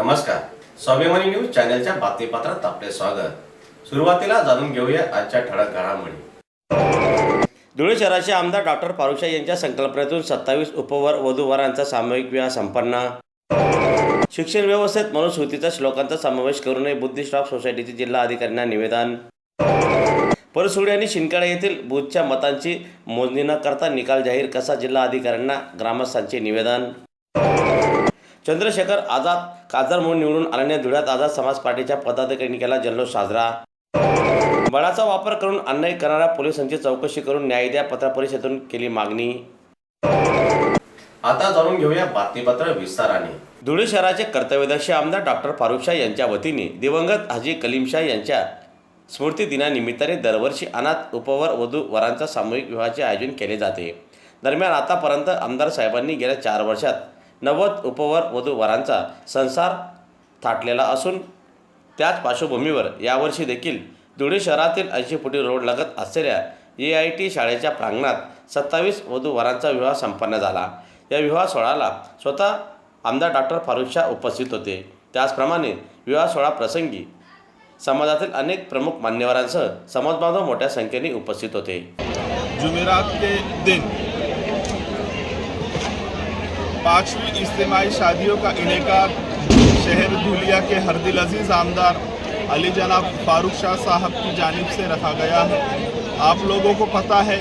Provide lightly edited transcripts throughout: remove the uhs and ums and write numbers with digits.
नमस्कार, स्वाभिमानी न्यूज चॅनलच्या बातमीपत्रात आपले स्वागत। सुरुवातीला जाणून घेऊया आजच्या ठळक घडामोडी। धुळे शहराचे आमदार डॉक्टर फारुख यांच्या संकल्पनेतून 27 उपवर वधू वरांचा सामूहिक विवाह संपन्न। शिक्षण व्यवस्थेत मनुस्मृतीच्या श्लोकांचा समावेश करू नये बुद्धिस्ट ऑफ सोसायटीचे जिल्हा अधिकाऱ्यांना निवेदन। परसुडी आणि शिंदखेडा येथील बूथच्या मतांची मोजणी न करता निकाल जाहीर कसा जिल्हा अधिकाऱ्यांना ग्रामस्थांचे निवेदन। चंद्रशेखर आझाद खासदार म्हणून निवडून आल्याने धुळ्यात आझाद समाज पार्टीच्या पदाधिकाऱ्यांनी केला जल्लोष साजरा। बळाचा वापर करून अन्याय करणाऱ्या पोलिसांची चौकशी करून न्याय द्या पत्रपरिषदेतून केली मागणी। आता जाणून घेऊया बातमीपत्र विस्ताराने। धुळे शहराचे कर्तव्यदक्ष आमदार डॉक्टर फारुख यांच्या वतीने दिवंगत हाजी कलीम शाह यांच्या स्मृती दिनानिमित्ताने दरवर्षी अनाथ उपवर वधू वरांचा सामूहिक विवाहाचे आयोजन केले जाते। दरम्यान आतापर्यंत आमदार साहेबांनी गेल्या 4 वर्षात 90 उपवर वधू वरांचा संसार थाटलेला असून त्याच पार्श्वभूमीवर यावर्षी देखील धुळे शहरातील 80 फुटी रोड लगत असलेल्या AIT शाळेच्या प्रांगणात 27 वधू वरांचा विवाह संपन्न झाला। या विवाह सोहळ्याला स्वतः आमदार डॉक्टर फारुख उपस्थित होते। त्याचप्रमाणे विवाह सोहळा प्रसंगी समाजातील अनेक प्रमुख मान्यवरांसह समाजबांधव मोठ्या संख्येने उपस्थित होते। जुमेरात के दिन 5वीं इज्तिमाई शादियों का इनेकाद शहर धुलिया के हरदिल अजीज आमदार अली जनाब फारुख शाह साहब की जानिब से रखा गया है। आप लोगों को पता है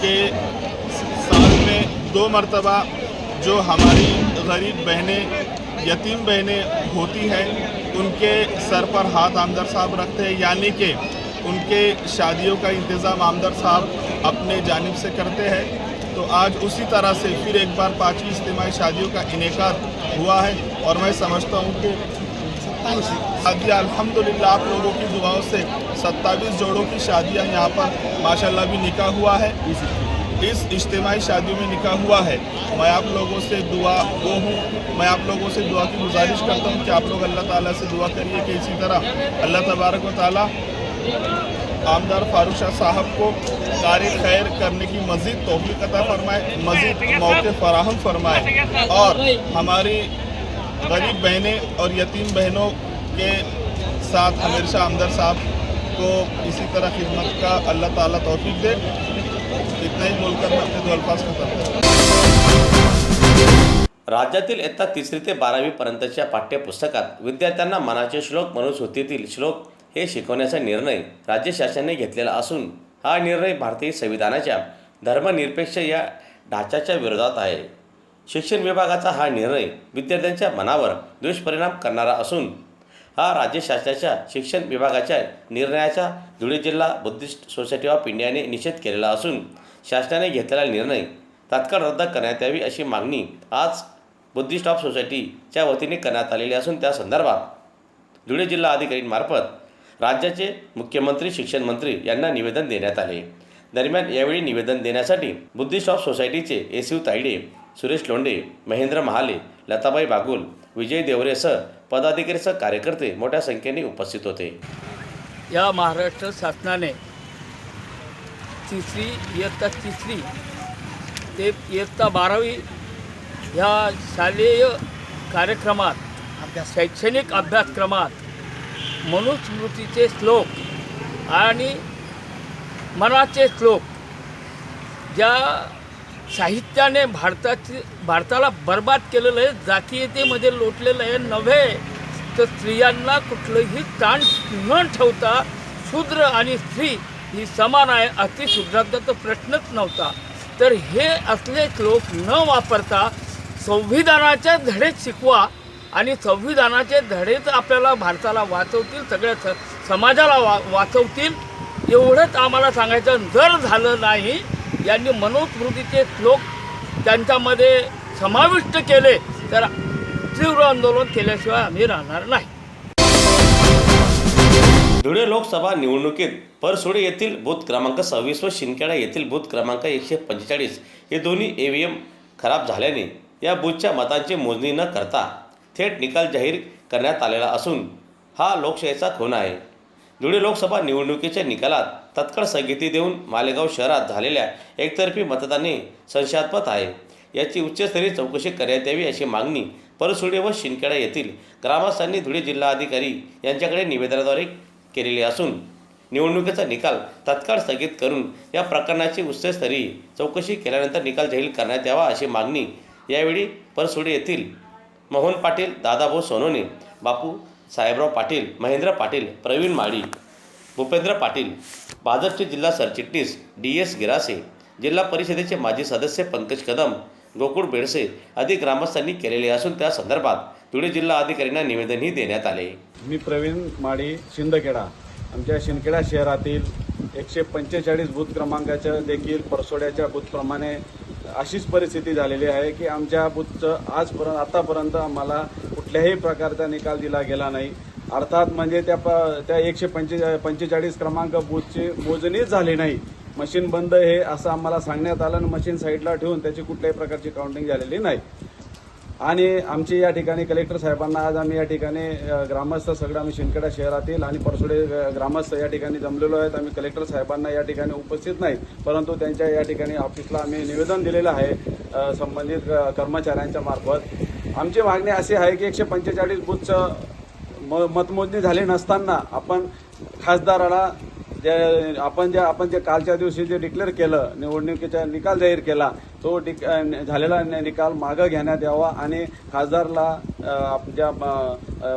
कि साल में 2 मरतबा जो हमारी गरीब बहनें यतीम बहनें होती हैं उनके सर पर हाथ आमदार साहब रखते हैं, यानी कि उनके शादियों का इंतज़ाम आमदार साहब अपने जानिब से करते हैं। तो आज उसी तरह से फिर एक बार 5वीं इज्तिमाई शादियों का इनेकाद हुआ है और मैं समझता हूँ कि शादियाँ अल्हम्दुलिल्लाह आप लोगों की दुआओं से 27 जोड़ों की शादियाँ यहाँ पर माशाल्लाह भी निकाह हुआ है। इस इज्तिमाई शादियों में निकाह हुआ है। मैं आप लोगों से दुआ वो हूँ, मैं आप लोगों से दुआ की गुजारिश करता हूँ कि आप लोग अल्लाह ताला से दुआ करिए कि इसी तरह अल्लाह तबारक व ताला आमदार फारुख शाह साहब को कार्य खैर करने की मज़ीद तौफीक अता फरमाए, मज़ीद मौके फराहम फरमाए और हमारी गरीब बहनें और यतीम बहनों के साथ हमेशा आमदार साहब को इसी तरह खिदमत का अल्लाह ताला तौफीक दे। इतना ही बोलकर मैं अपने 2 अल्फाज खत्म करता हूं। राज्यातील इयत्ता 3री ते 12वी पर्यंतच्या पाठ्यपुस्तकात विद्यार्थ्यांना मनाचे श्लोक मनुस्मृतीतील श्लोक हे शिकवण्याचा निर्णय राज्य शासनाने घेतलेला असून हा निर्णय भारतीय संविधानाच्या धर्मनिरपेक्ष या ढाच्याच्या विरोधात आहे। शिक्षण विभागाचा हा निर्णय विद्यार्थ्यांच्या मनावर दुष्परिणाम करणारा असून हा राज्य शासनाच्या शिक्षण विभागाच्या निर्णयाचा धुळे जिल्हा बुद्धिस्ट सोसायटी ऑफ इंडियाने निषेध केलेला असून शासनाने घेतलेला निर्णय तात्काळ रद्द करण्यात यावी अशी मागणी आज बुद्धिस्ट ऑफ सोसायटीच्या वतीने करण्यात आलेली असून त्या संदर्भात धुळे जिल्हा अधिकाऱ्यांमार्फत राज्याचे मुख्यमंत्री शिक्षण मंत्री यांना निवेदन देण्यात आले। दरम्यान यावेळी निवेदन देण्यासाठी बुद्धिस्ट ऑफ सोसायटीचे ACU तायडे, सुरेश लोंढे, महेंद्र महाले, लताबाई बागुल, विजय देवरेसह पदाधिकारीसह कार्यकर्ते मोठ्या संख्येने उपस्थित होते। या महाराष्ट्र शासनाने इयत्ता 3री ते इयत्ता 12वी ह्या शालेय कार्यक्रमात शैक्षणिक अभ्यासक्रमात मनुस्मृतीचे श्लोक आणि मनाचे श्लोक ज्या साहित्याने भारताला बर्बाद केलेलं आहे, जातीयतेमध्ये लोटलेलं आहे, नव्हे तर स्त्रियांना कुठलंही ताण न ठेवता शूद्र आणि स्त्री ही समान आहे अति शूद्राचा प्रश्नच नव्हता। तर हे असले श्लोक न वापरता संविधानाच्या धडेच शिकवा आणि संविधानाचे धडेच आपल्याला भारताला वाचवतील, सगळ्या समाजाला वाचवतील एवढंच आम्हाला सांगायचं। जर झालं नाही यांनी मनुस्मृतीचे श्लोक त्यांच्यामध्ये समाविष्ट केले तर तीव्र आंदोलन केल्याशिवाय आम्ही राहणार नाही। धुळे लोकसभा निवडणुकीत परसुडी येथील बूथ क्रमांक 26 व शिंदखेडा येथील बूथ क्रमांक 145 हे दोन्ही EVM खराब झाल्याने या बूथच्या मतांची मोजणी न करता थेट निकाल जाहीर करण्यात आलेला असून हा लोकशाहीचा खून आहे। धुळे लोकसभा निवडणुकीच्या निकालात तत्काळ स्थगिती देऊन मालेगाव शहरात झालेल्या एकतर्फी मतदानाने संशयास्पद आहे। याची उच्चस्तरीय चौकशी करण्यात यावी अशी मागणी परसुडे व शिंदखेडा येथील ग्रामस्थांनी धुळे जिल्हाधिकारी यांच्याकडे निवेदनाद्वारे केलेले असून निवडणुकीचा निकाल तत्काळ स्थगित करून या प्रकरणाची उच्चस्तरीय चौकशी केल्यानंतर निकाल जाहीर करण्यात यावा अशी मागणी यावेळी परसुडे येथील मोहन पाटील, दादाभाऊ सोनवणे, बापू साहेबराव पाटील, महेंद्र पाटील, प्रवीण माळी, भूपेंद्र पाटील, भाजपचे जिल्हा सरचिटणीस DS गिरासे, जिल्हा परिषदेचे माजी सदस्य पंकज कदम, गोकुळ बेडसे आदी ग्रामस्थांनी केलेले असून त्या संदर्भात धुळे जिल्हा अधिकाऱ्यांना निवेदनही देण्यात आले. मी प्रवीण माळी, शिंदखेडा. आमच्या शिंदखेडा शहरातील 145 बूथ क्रमांकाच्या देखील परसोड्याच्या बूथप्रमाणे अशीच परिस्थिती झालेली आहे की आमच्या बूथचं आतापर्यंत आम्हाला कुठल्याही प्रकारचा निकाल दिला गेला नाही. अर्थात म्हणजे त्या 145 क्रमांक बूथची मोजणीच झाली नाही. मशीन बंद हे असं आम्हाला सांगण्यात आलं आणि मशीन साईडला ठेवून त्याची कुठल्याही प्रकारची काउंटिंग झालेली नाही. आणि आमची या ठिकाणी कलेक्टर साहेबांना आज आम्ही या ठिकाणी ग्रामस्थ सगळं आम्ही शिंदखेडा शहरातील आणि परसुडे ग्रामस्थ या ठिकाणी जमलेलो आहेत. आम्ही कलेक्टर साहेबांना या ठिकाणी उपस्थित नाही, परंतु त्यांच्या या ठिकाणी ऑफिसला आम्ही निवेदन दिलेलं आहे संबंधित कर्मचाऱ्यांच्या मार्फत. आमची मागणी अशी आहे की 145 बूथचं मतमोजणी झाली नसताना आपण खासदाराला आपण जे कालच्या दिवशी जे डिक्लेअर केलं, निवडणुकीचा निकाल जाहीर केला, तो झालेला निकाल मागं घेण्यात यावा आणि खासदारला ज्या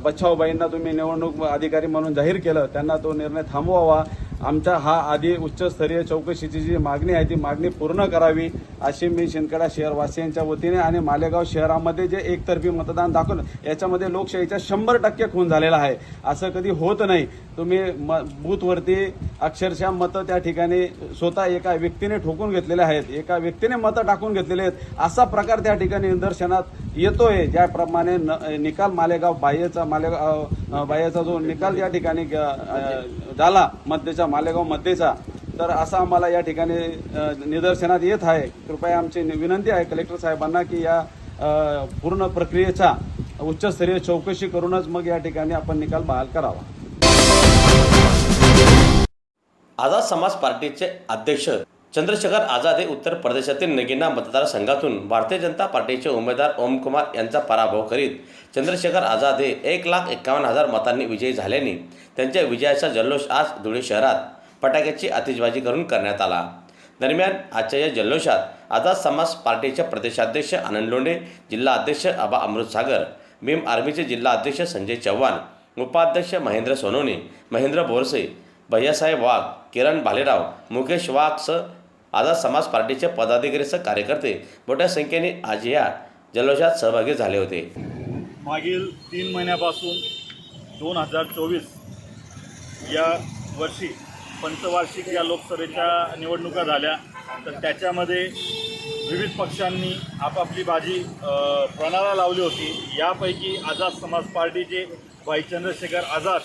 बच्छाऊबाईंना तुम्ही निवडणूक अधिकारी म्हणून जाहीर केलं त्यांना तो निर्णय थांबवावा. आमचा हा आधी उच्चस्तरीय चौकशीची जी मागणी आहे ती मागणी पूर्ण करावी अशी मी शिंदखेडा शहरवासियांच्या वतीने आणि मालेगाव शहरामध्ये जे एकतर्फी मतदान दाखवलं याच्यामध्ये लोकशाहीचा 100% खून झालेला आहे. असं कधी होत नाही. तुम्ही बूथवरती अक्षरशः मतं त्या ठिकाणी स्वतः एका व्यक्तीने ठोकून घेतलेले आहेत, एका व्यक्तीने मतं टाकून घेतलेले आहेत. असा प्रकार त्या ठिकाणी निदर्शनात येतोय. ज्याप्रमाणे निकाल मालेगाव बाह्यचा जो निकाल या ठिकाणी झाला मालेगाव मध्येचा, तर असा आम्हाला या ठिकाणी निदर्शनात येत आहे. कृपया आमची विनंती आहे कलेक्टर साहेबांना की या पूर्ण प्रक्रियेचा उच्चस्तरीय चौकशी करूनच मग या ठिकाणी आपण निकाल बहाल करावा. आझाद समाज पार्टीचे अध्यक्ष चंद्रशेखर आझाद हे उत्तर प्रदेशातील नगीना मतदारसंघातून भारतीय जनता पार्टीचे उमेदवार ओमकुमार यांचा पराभव करीत चंद्रशेखर आझाद हे 1,51,000 मतांनी विजयी झाल्याने त्यांच्या विजयाचा जल्लोष आज धुळे शहरात फटाक्याची आतिषबाजी करून करण्यात आला. दरम्यान आजच्या या जल्लोषात आझाद समाज पार्टीचे प्रदेशाध्यक्ष आनंद लोंढे, जिल्हा अध्यक्ष आबा अमृतसागर, भीम आर्मीचे जिल्हा अध्यक्ष संजय चव्हाण, उपाध्यक्ष महेंद्र सोनवणे, महेंद्र बोरसे, भैयासाहेब वाघ, किरण भालेराव, मुकेश वाघसह आझाद समाज पार्टीचे पदाधिकारीसह कार्यकर्ते मोठ्या संख्येने आज या जल्लोषात सहभागी झाले होते. मागील 3 महिन्यापासून 2024 या वर्षी पंचवार्षिक या लोकसभेच्या निवडणुका झाल्या, तर त्याच्यामध्ये विविध पक्षांनी आपापली बाजी पणाला लावली होती. यापैकी आझाद समाज पार्टीचे भाई चंद्रशेखर आझाद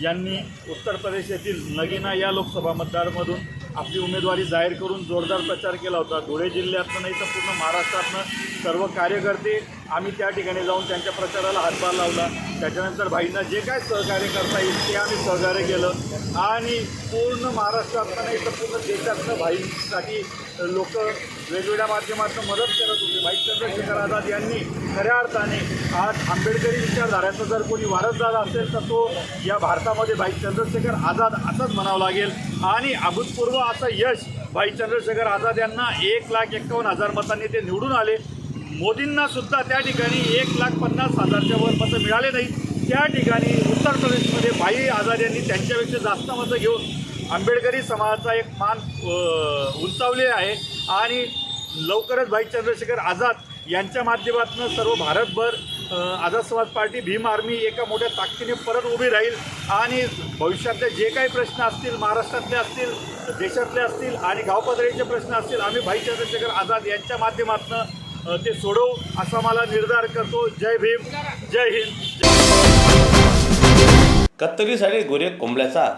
यांनी उत्तर प्रदेश येथील नगीना या लोकसभा मतदारमधून आपली उमेदवारी जाहीर करून जोरदार प्रचार केला होता. धुळे जिल्ह्यातनं नाही तर पूर्ण महाराष्ट्रातनं सर्व कार्यकर्ते आम्ही त्या ठिकाणी जाऊन त्यांच्या प्रचाराला हातभार लावला. त्याच्यानंतर भाईंना जे काय सहकार्य करता येईल ते आम्ही सहकार्य केलं आणि पूर्ण महाराष्ट्रातनं नाही तर पूर्ण देशातनं भाईंसाठी लोक वेगवेगळ्या माध्यमातून मदत करत होते. भाई चंद्रशेखर आझाद यांनी खऱ्या अर्थाने आज आंबेडकरी विचारधाऱ्याचा जर कोणी वारसदार असेल तर तो या भारतामध्ये भाई चंद्रशेखर आझाद असंच म्हणावं लागेल. आणि अभूतपूर्व असं यश भाई चंद्रशेखर आझाद यांना 1,51,000 मतांनी ते निवडून आले. मोदींना सुद्धा त्या ठिकाणी 1,50,000च्या वर मतं मिळाले नाही. त्या ठिकाणी उत्तर प्रदेशमध्ये भाई आझाद यांनी त्यांच्यापेक्षा जास्त मतं घेऊन आंबेडकरी समाजाचा एक मान उंचावले आहे. आणि लवकरच भाई चंद्रशेखर आझाद यांच्या माध्यमातून सर्व भारतभर आझाद समाज पार्टी भीम आर्मी एका मोठ्या ताकदीने परत उभी राहील आणि भविष्यातले जे काही प्रश्न असतील, महाराष्ट्रातले असतील, देशातले असतील आणि गावपातळीचे प्रश्न असतील, आम्ही भाई चंद्रशेखर आझाद यांच्या माध्यमातून ते सोडवू असा मला निर्धार करतो. जय भीम, जय हिंद. कत्तलीसाठी गुरे कोंबल्याचा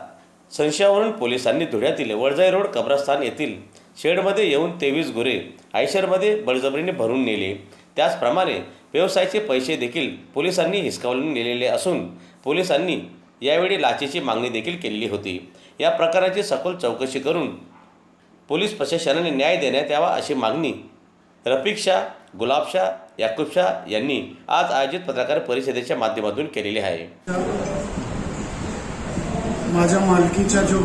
संशयावरून पोलिसांनी धुळ्यातील वडजाई रोड कब्रस्तान येथील शेडमध्ये येऊन 23 गुरे आयशरमध्ये बळजबरीने भरून नेले. त्याचप्रमाणे व्यवसायाचे पैसे देखील पोलिसांनी हिसकावून नेलेले असून पोलिसांनी यावेळी लाचेची मागणी देखील केलेली होती. या प्रकाराची सखोल चौकशी करून पोलीस प्रशासनाने न्याय देण्यात यावा अशी मागणी रफिक शाह, गुलाब शाह याकूब शाह यांनी आज आयोजित पत्रकार परिषदेच्या माध्यमातून केलेली आहे. माझ्या मालकीच्या जो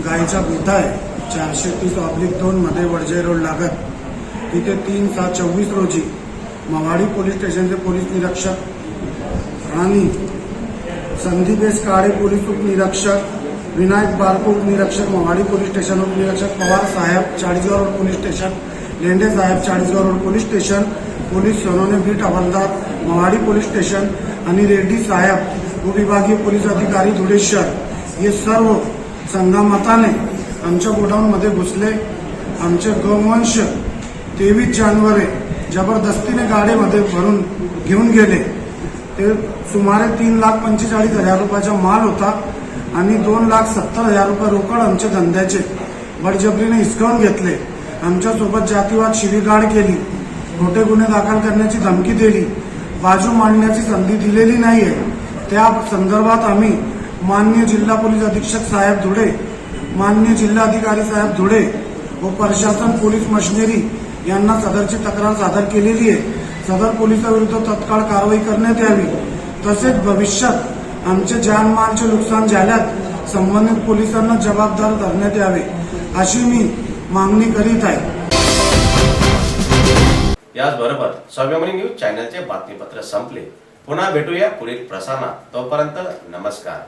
गायचा गोठा आहे 430/2 मध्ये वडजे रोड लागत, तिथे 3/7/24 रोजी मवाडी पोलीस स्टेशनचे पोलीस निरीक्षक आणि संदीप एस काळे पोलीस उपनिरीक्षक, विनायक बारको उपनिरीक्षक मवाडी पोलीस स्टेशन, उपनिरीक्षक Pawar saheb Chalisgaon road police station, Lende saheb Chalisgaon road police station, police Sonawane beat हवालदार मवाडी पोलीस स्टेशन आणि रेड्डी साहेब उपविभागीय पोलीस अधिकारी धुळे शहर हे सर्व संघमताने आमच्या गोडाऊनमध्ये घुसले. आमचे गोवंश 23 जानेवारी जबरदस्तीने गाडीमध्ये भरून घेऊन गेले. ते सुमारे 3,45,000 रुपयाचा माल होता आणि 2,70,000 रुपये रोकड आमच्या धंद्याचे बळजबरीने हिसकावून घेतले. आमच्यासोबत जातीवाद शिवीगाळ केली, खोटे गुन्हे दाखल करण्याची धमकी दिली, बाजू मांडण्याची संधी दिलेली नाहीये. त्या संदर्भात आम्ही माननीय जिल्हा पोलीस अधीक्षक साहेब धुळे, माननीय जिल्हाधिकारी साहेब धुळे व प्रशासन पोलीस मशिनरी यांना सदरची तक्रार सादर केलेली आहे. सदर पोलिसाविरुद्ध तत्काळ कारवाई करण्यात यावी. तसेच भविष्यात आमचे जानमालचे नुकसान झाल्यास संबंधित पोलिसांना जबाबदार धरण्यात यावे अशी मी मागणी करीत आहे. याचबरोबर स्वाभिमानी न्यूज चॅनलचे बातमीपत्र संपले. पुन्हा भेटूया पुढील प्रसारणात. तोपर्यंत नमस्कार.